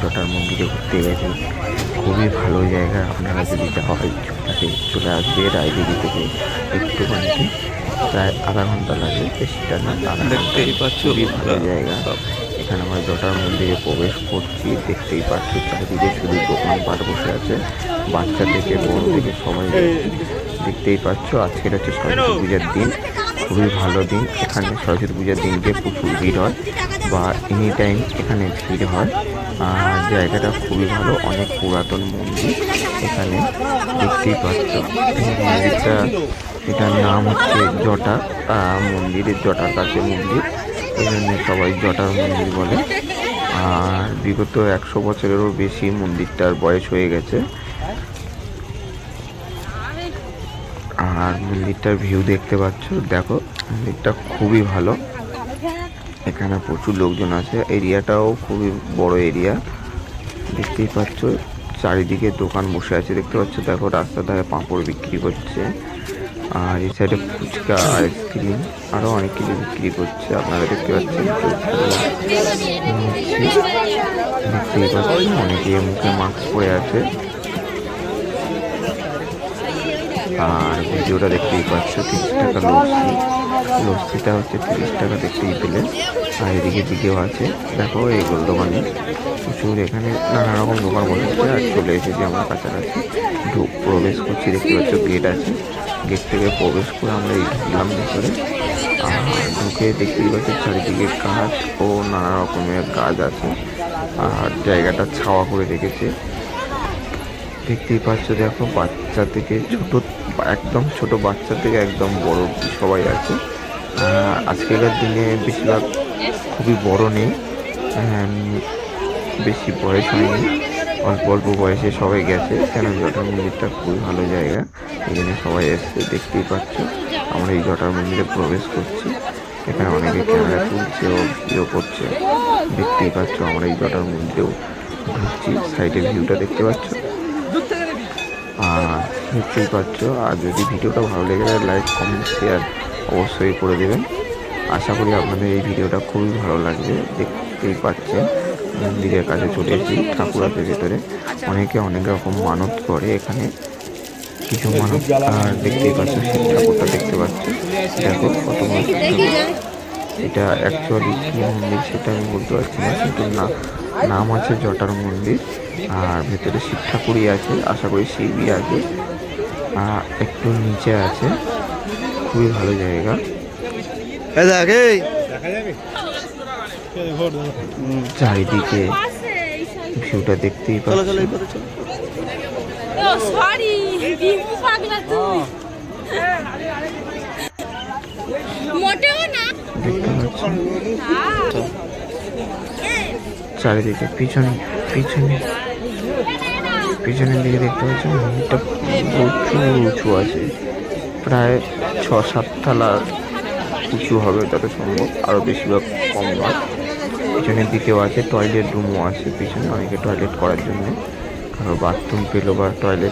জটার মন্দিরে ঘুরতে গেছি। খুবই ভালো জায়গা, আপনারা যদি যাওয়া হয় থাকে চলে আসবে। রায়দিঘি থেকে একটুখানি প্রায় আধা ঘন্টা লাগে, বেশিটা না। দেখতেই পাচ্ছ খুবই ভালো জায়গা। এখানে আমরা জটার মন্দিরে প্রবেশ করছি। দেখতেই পাচ্ছ চারিদিকে শুধু দোকানপাট বসে আছে, বাচ্চা থেকে বড় থেকে সবাই দেখতেই পাচ্ছ। আজকের হচ্ছে সরস্বতী পূজার দিন, খুবই ভালো দিন। এখানে সরস্বতী পূজার দিনকে প্রচুর ভিড় হয় বা এনি টাইম এখানে ভিড় হয়। আর জায়গাটা খুবই ভালো, অনেক পুরাতন মন্দির। এখানে দেখতেই পাচ্ছ মন্দিরটা, এটার নাম হচ্ছে জটা মন্দিরের, জটার কাছে মন্দির, এই জন্য সবাই জটার মন্দির বলে। আর বিগত 100 বছরেরও বেশি মন্দিরটার বয়স হয়ে গেছে। আর মন্দিরটার ভিউ দেখতে পাচ্ছ, দেখো মন্দিরটা খুবই ভালো। এখানে প্রচুর লোকজন আছে, এরিয়াটাও খুবই বড় এরিয়া। দেখতেই পাচ্ছ চারিদিকে দোকান বসে আছে, দেখতে পাচ্ছ। দেখো রাস্তার ধারে পাঁপড় বিক্রি করছে, আর এই সাইডে ফুচকা, আইসক্রিম, আরও অনেক কিছু বিক্রি করছে। আপনারা দেখতে পাচ্ছেন, দেখতেই পাচ্ছেন অনেকে মুখে মাস্ক পরে আছে। আর ভিডিওটা দেখতেই পাচ্ছ, 30 টাকা লস্যি, লস্যিটা হচ্ছে 30 টাকা দেখতেই পেলে। আর এদিকে দিকেও আছে, দেখো এইগুলো দোকানে প্রচুর, এখানে নানা রকম দোকান বসেছে। আর চলে এসেছি আমরা কাছাকাছি, প্রবেশ করছি। দেখতে পাচ্ছ গেট আছে, গেট থেকে প্রবেশ করে আমরা এই ঢুকলাম ভিতরে। আর ঢুকে দেখতেই পাচ্ছ চারিদিকে গাছ ও নানা রকমের গাছ আছে, আর জায়গাটা ছাওয়া করে রেখেছে। দেখতেই পাচ্ছ, দেখো বাচ্চা থেকে ছোট, একদম ছোট বাচ্চা থেকে একদম বড় সবাই আছে। আজকালকার দিনে বেশিরভাগ খুবই বড় নেই, বেশি বয়স হয়নি, অল্প অল্প বয়সে সবাই গেছে। কেন জটার মন্দিরটা খুবই ভালো জায়গা, এখানে সবাই এসছে। দেখতেই পাচ্ছ আমরা এই জটার মন্দিরে প্রবেশ করছি। এখানে অনেকে ক্যামেরা তুলছে ও ভিডিও করছে। দেখতেই পাচ্ছ আমরা এই জটার মন্দিরেও ঢুকছি। সাইডে ভিউটা দেখতে পাচ্ছ, আর দেখতেই পাচ্ছ। আর যদি ভিডিওটা ভালো লেগে যায় লাইক কমেন্ট শেয়ার অবশ্যই করে দেবেন। আশা করি আপনাদের এই ভিডিওটা খুবই ভালো লাগবে। দেখতেই পাচ্ছেন মন্দিরের কাছে চলে এসেছি, ঠাকুর আছে ভেতরে। অনেকে অনেক রকম মানত করে এখানে, কিছু মানত। আর দেখতেই পাচ্ছ শিব ঠাকুরটা দেখতে পাচ্ছ, দেখো কত বড়। এটা অ্যাকচুয়ালি কি মন্দির সেটা আমি বলতে পারছি না, কিন্তু নাম আছে জটার মন্দির। আর ভেতরে শিব ঠাকুরই আছে, আশা করি শিবই আছে। একটু নিচে আছে, খুবই ভালো জায়গা। চারিদিকে ভিউটা দেখতেই পাচ্ছি। চারিদিকে পিছনের দিকে দেখতে পাচ্ছি মন্দিরটা প্রচুর উঁচু আছে, প্রায় 6-7 তলা উঁচু হবে যত সম্ভব, আরও বেশিরভাগ কম নয়। পিছনের দিকেও আছে, টয়লেট রুমও আছে পিছনে, অনেকে টয়লেট করার জন্য, কারো বাথরুম পেলো বা টয়লেট